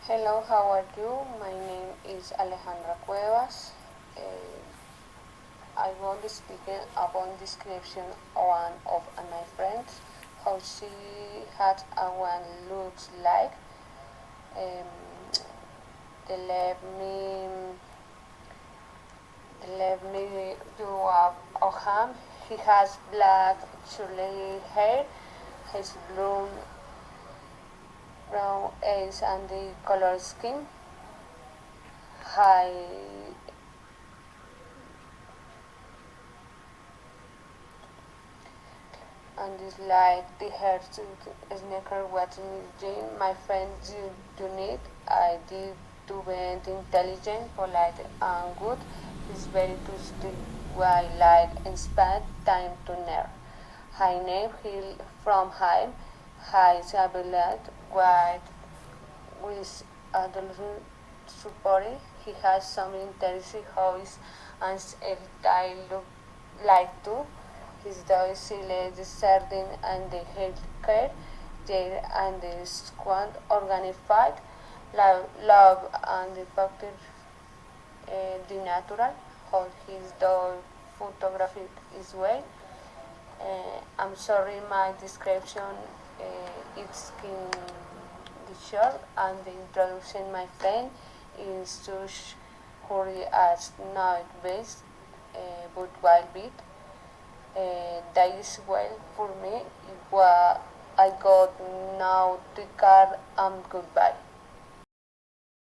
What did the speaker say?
Hello, how are you? My name is Alejandra Cuevas. I want to speak about description of one of my friends, how she had a one looks like. Um, they let me do of him. He has black curly hair, his brown eyes and the color skin. High and is like the hair sneaker watching gym. My friends do need. I did to be intelligent, polite and good. He's very to stick while like and spend time to learn. High name hill from high, high ability, white with adolescent support. He has some interesting hobbies and style look like too. His dog is the sardine and the healthcare jail and the squad organified love and the factor the natural how his dog photography is well. I'm sorry my description it's in the short and the introduction my friend is to hurry as night based but wild beat. That is well for me. What I got now the car and goodbye.